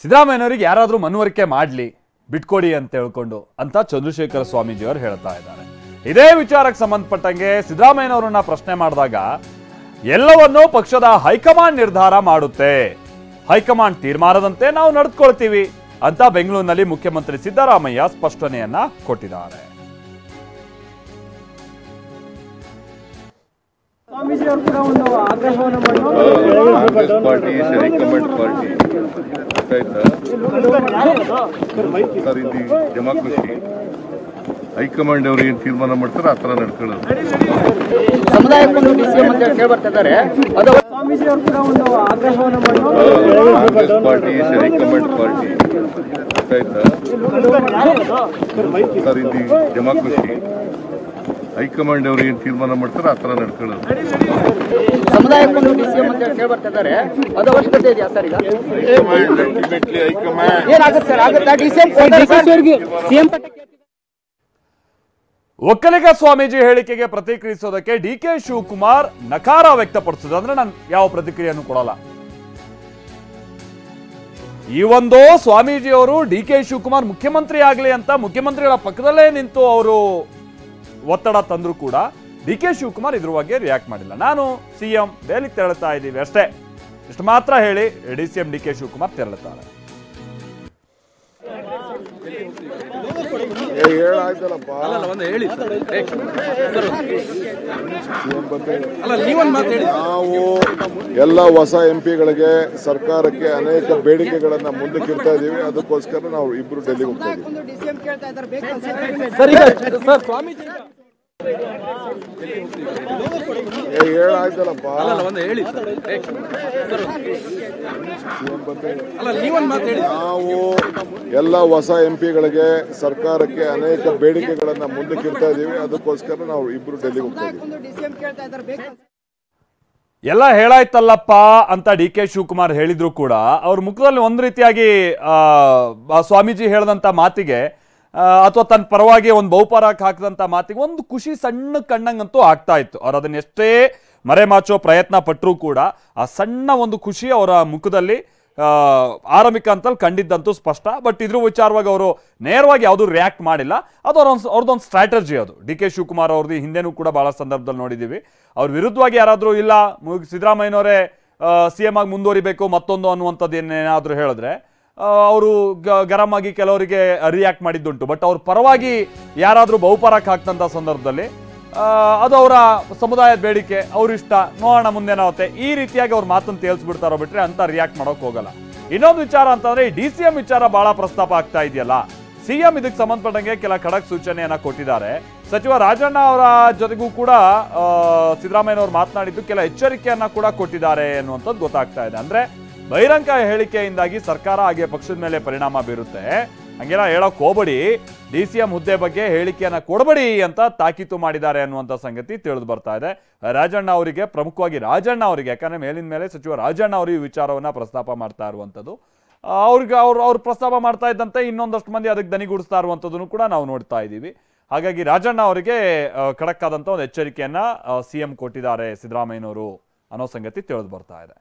ಸಿದ್ದರಾಮಯ್ಯನವರಿಗೆ ಯಾರಾದರೂ ಮನವರಿಕೆ ಮಾಡಲಿ ಬಿಟ್ಕೊಡಿ ಅಂತ ಹೇಳ್ಕೊಂಡು ಅಂತ ಚಂದ್ರಶೇಖರ ಸ್ವಾಮೀಜಿ ಅವರು ಹೇಳ್ತಾ ಇದ್ದಾರೆ. ಇದೇ ವಿಚಾರಕ್ಕೆ ಸಂಬಂಧಪಟ್ಟಂಗೆ ಸಿದ್ದರಾಮಯ್ಯನವರನ್ನ ಪ್ರಶ್ನೆ ಮಾಡಿದಾಗ ಎಲ್ಲವನ್ನೂ ಪಕ್ಷದ ಹೈಕಮಾಂಡ್ ನಿರ್ಧಾರ ಮಾಡುತ್ತೆ, ಹೈಕಮಾಂಡ್ ತೀರ್ಮಾನದಂತೆ ನಾವು ನಡೆದುಕೊಳ್ತೀವಿ ಅಂತ ಬೆಂಗಳೂರಿನಲ್ಲಿ ಮುಖ್ಯಮಂತ್ರಿ ಸಿದ್ದರಾಮಯ್ಯ ಸ್ಪಷ್ಟನೆಯನ್ನ ಕೊಟ್ಟಿದ್ದಾರೆ. ಹೈಕಮಾಂಡ್ ಅವರು ಏನು ತೀರ್ಮಾನ ಮಾಡ್ತಾರೆ ಆ ತರ ನಡ್ಕೊಳ್ಳೋದು. ಸಮುದಾಯಕ್ಕೊಂದು ಡಿಸಿಎಂ ಅಂತ ಹೇಳಿ ಬರ್ತಿದ್ದಾರೆ. ಅದು ಸ್ವಾಮೀಜಿ ಅವರು ಕೂಡ ಒಂದು ಆಗ್ರಹವನ್ನು Congress party high command party sir, ಇಲ್ಲಿ ಡೆಮಾಕ್ರಸಿ ಹೈಕಮಾಂಡ್ ಅವರು ಏನು ತೀರ್ಮಾನ ಮಾಡ್ತಾರೆ ಆ ತರ ನಡ್ಕೊಳ್ಳೋದು. ಸಮುದಾಯಕ್ಕೊಂದು ಡಿಸಿಎಂ ಅಂತ ಹೇಳಿ ಬರ್ತಿದ್ದಾರೆ. ಅದು ಅವಶ್ಯಕತೆ ಇದೆಯಾ ಸರ್? ಈಗ ಏನಾಗುತ್ತೆ ಸರ್? ಆಗುತ್ತಾ ಡಿಸಿಎಂ ಸಿಎಂ ಒಕ್ಕಲಿಗ ಸ್ವಾಮೀಜಿ ಹೇಳಿಕೆಗೆ ಪ್ರತಿಕ್ರಿಯಿಸೋದಕ್ಕೆ ಡಿಕೆ ಶಿವಕುಮಾರ್ ನಕಾರ ವ್ಯಕ್ತಪಡಿಸೋದು ಅಂದ್ರೆ ನಾನು ಯಾವ ಪ್ರತಿಕ್ರಿಯೆಯನ್ನು ಕೊಡಲ್ಲ. ಈ ಒಂದು ಸ್ವಾಮೀಜಿಯವರು ಡಿಕೆ ಶಿವಕುಮಾರ್ ಮುಖ್ಯಮಂತ್ರಿ ಆಗಲಿ ಅಂತ ಮುಖ್ಯಮಂತ್ರಿಗಳ ಪಕ್ಕದಲ್ಲೇ ನಿಂತು ಅವರು ಒತ್ತಡ ತಂದ್ರು ಕೂಡ ಡಿಕೆ ಶಿವಕುಮಾರ್ ಇದ್ರ ಬಗ್ಗೆ ರಿಯಾಕ್ಟ್ ಮಾಡಿಲ್ಲ. ನಾನು ಸಿಎಂ ದೆಹಲಿಗೆ ತೆರಳುತ್ತಾ ಇದ್ದೀವಿ ಅಷ್ಟೇ, ಇಷ್ಟು ಮಾತ್ರ ಹೇಳಿ ಡಿಸಿಎಂ ಡಿಕೆ ಶಿವಕುಮಾರ್ ತೆರಳುತ್ತಾರೆ. ನಾವು ಎಲ್ಲ ಹೊಸ ಎಂಪಿಗಳಿಗೆ ಸರ್ಕಾರಕ್ಕೆ ಅನೇಕ ಬೇಡಿಕೆಗಳನ್ನ ಮುಂದಕ್ಕಿಡ್ತಾ ಇದೀವಿ. ಅದಕ್ಕೋಸ್ಕರ ನಾವು ಇಬ್ರು ಡೆಲ್ಲಿಗೆ ಹೋಗ್ತಾ ನಾವು ಎಲ್ಲ ಹೊಸ ಎಂಪಿಗಳಿಗೆ ಸರ್ಕಾರಕ್ಕೆ ಅನೇಕ ಬೇಡಿಕೆಗಳನ್ನ ಮುಂದಕ್ಕಿಡ್ತಾ ಇದೀವಿ. ಅದಕ್ಕೋಸ್ಕರ ನಾವು ಇಬ್ರು ಡೆಲ್ಲಿಗೆ ಹೋಗ್ತಾ ಇದೀವಿ. ಎಲ್ಲ ಹೇಳಾಯ್ತಲ್ಲಪ್ಪ ಅಂತ ಡಿ ಕೆ ಶಿವಕುಮಾರ್ ಹೇಳಿದ್ರು ಕೂಡ ಅವ್ರ ಮುಖದಲ್ಲಿ ಒಂದು ರೀತಿಯಾಗಿ ಸ್ವಾಮೀಜಿ ಹೇಳಿದಂತ ಮಾತಿಗೆ ಅಥವಾ ತನ್ನ ಪರವಾಗಿ ಒಂದು ಬಹುಪರಾಕ್ ಹಾಕಿದಂತ ಮಾತಿಗೆ ಒಂದು ಖುಷಿ ಸಣ್ಣ ಕಣ್ಣಂಗಂತೂ ಆಗ್ತಾ ಇತ್ತು. ಅವ್ರು ಅದನ್ನ ಎಷ್ಟೇ ಮರೆಮಾಚೋ ಪ್ರಯತ್ನ ಪಟ್ಟರೂ ಕೂಡ ಆ ಸಣ್ಣ ಒಂದು ಖುಷಿ ಅವರ ಮುಖದಲ್ಲಿ ಆರಂಭಿಕ ಅಂತಲ್ಲಿ ಕಂಡಿದ್ದಂತೂ ಸ್ಪಷ್ಟ. ಬಟ್ ಇದ್ರ ವಿಚಾರವಾಗಿ ಅವರು ನೇರವಾಗಿ ಯಾವುದು ರಿಯಾಕ್ಟ್ ಮಾಡಿಲ್ಲ. ಅದು ಅವ್ರದ್ದೊಂದು ಸ್ಟ್ರಾಟಜಿ. ಅದು ಡಿ ಕೆ ಶಿವಕುಮಾರ್ ಅವ್ರದ್ದು ಹಿಂದೆನೂ ಕೂಡ ಬಹಳ ಸಂದರ್ಭದಲ್ಲಿ ನೋಡಿದ್ದೀವಿ. ಅವ್ರ ವಿರುದ್ಧವಾಗಿ ಯಾರಾದರೂ ಇಲ್ಲ ಸಿದ್ದರಾಮಯ್ಯನವರೇ ಸಿಎಂ ಆಗಿ ಮುಂದುವರಿಬೇಕು ಮತ್ತೊಂದು ಅನ್ನುವಂಥದ್ದು ಏನೇನಾದರೂ ಹೇಳಿದ್ರೆ ಅವರು ಗರಂ ಆಗಿ ಕೆಲವರಿಗೆ ರಿಯಾಕ್ಟ್ ಮಾಡಿದ್ದುಂಟು. ಬಟ್ ಅವ್ರ ಪರವಾಗಿ ಯಾರಾದರೂ ಬಹುಪರಾಕ್ ಹಾಕ್ತಂಥ ಸಂದರ್ಭದಲ್ಲಿ ಅದು ಅವರ ಸಮುದಾಯದ ಬೇಡಿಕೆ, ಅವ್ರ ಇಷ್ಟ, ನೋಡೋಣ ಮುಂದೇನಾಗುತ್ತೆ ಈ ರೀತಿಯಾಗಿ ಅವ್ರ ಮಾತನ್ನು ತೇಲ್ಸ್ಬಿಡ್ತಾರೋ ಬಿಟ್ರೆ ಅಂತ ರಿಯಾಕ್ಟ್ ಮಾಡೋಕೆ ಹೋಗಲ್ಲ. ಇನ್ನೊಂದು ವಿಚಾರ ಅಂತಂದ್ರೆ ಈ ಡಿಸಿಎಂ ವಿಚಾರ ಬಹಳ ಪ್ರಸ್ತಾಪ ಆಗ್ತಾ ಇದೆಯಲ್ಲ. ಸಿಎಂ ಇದಕ್ಕೆ ಸಂಬಂಧಪಟ್ಟಂಗೆ ಕೆಲ ಖಡಕ್ ಸೂಚನೆಯನ್ನ ಕೊಟ್ಟಿದ್ದಾರೆ. ಸಚಿವ ರಾಜಣ್ಣ ಅವರ ಜೊತೆಗೂ ಕೂಡ ಸಿದ್ದರಾಮಯ್ಯನವರು ಮಾತನಾಡಿದ್ದು ಕೆಲ ಎಚ್ಚರಿಕೆಯನ್ನ ಕೂಡ ಕೊಟ್ಟಿದ್ದಾರೆ ಅನ್ನುವಂಥದ್ದು ಗೊತ್ತಾಗ್ತಾ ಇದೆ. ಅಂದ್ರೆ ಬಹಿರಂಗ ಹೇಳಿಕೆಯಿಂದಾಗಿ ಸರ್ಕಾರ ಹಾಗೆ ಪಕ್ಷದ ಮೇಲೆ ಪರಿಣಾಮ ಬೀರುತ್ತೆ, ಹಂಗೆಲ್ಲ ಹೇಳಕ್ ಹೋಗಬೇಡಿ, ಡಿಸಿಎಂ ಹುದ್ದೆ ಬಗ್ಗೆ ಹೇಳಿಕೆಯನ್ನ ಕೊಡಬೇಡಿ ಅಂತ ತಾಕೀತು ಮಾಡಿದ್ದಾರೆ ಅನ್ನುವಂಥ ಸಂಗತಿ ತಿಳಿದು ಬರ್ತಾ ಇದೆ. ರಾಜಣ್ಣ ಅವರಿಗೆ, ಪ್ರಮುಖವಾಗಿ ರಾಜಣ್ಣ ಅವರಿಗೆ, ಯಾಕಂದ್ರೆ ಮೇಲಿನ ಮೇಲೆ ಸಚಿವ ರಾಜಣ್ಣ ಅವರು ಈ ವಿಚಾರವನ್ನ ಪ್ರಸ್ತಾಪ ಮಾಡ್ತಾ ಇರುವಂಥದ್ದು. ಅವ್ರು ಪ್ರಸ್ತಾಪ ಮಾಡ್ತಾ ಇದ್ದಂತೆ ಇನ್ನೊಂದಷ್ಟು ಮಂದಿ ಅದಕ್ಕೆ ದನಿಗೂಡಿಸ್ತಾ ಇರುವಂಥದ್ದನ್ನು ಕೂಡ ನಾವು ನೋಡ್ತಾ ಇದ್ದೀವಿ. ಹಾಗಾಗಿ ರಾಜಣ್ಣ ಅವರಿಗೆ ಖಡಕ್ ಆದಂಥ ಒಂದು ಎಚ್ಚರಿಕೆಯನ್ನ ಸಿಎಂ ಕೊಟ್ಟಿದ್ದಾರೆ ಸಿದ್ದರಾಮಯ್ಯನವರು ಅನ್ನೋ ಸಂಗತಿ ತಿಳಿದು ಬರ್ತಾ ಇದೆ.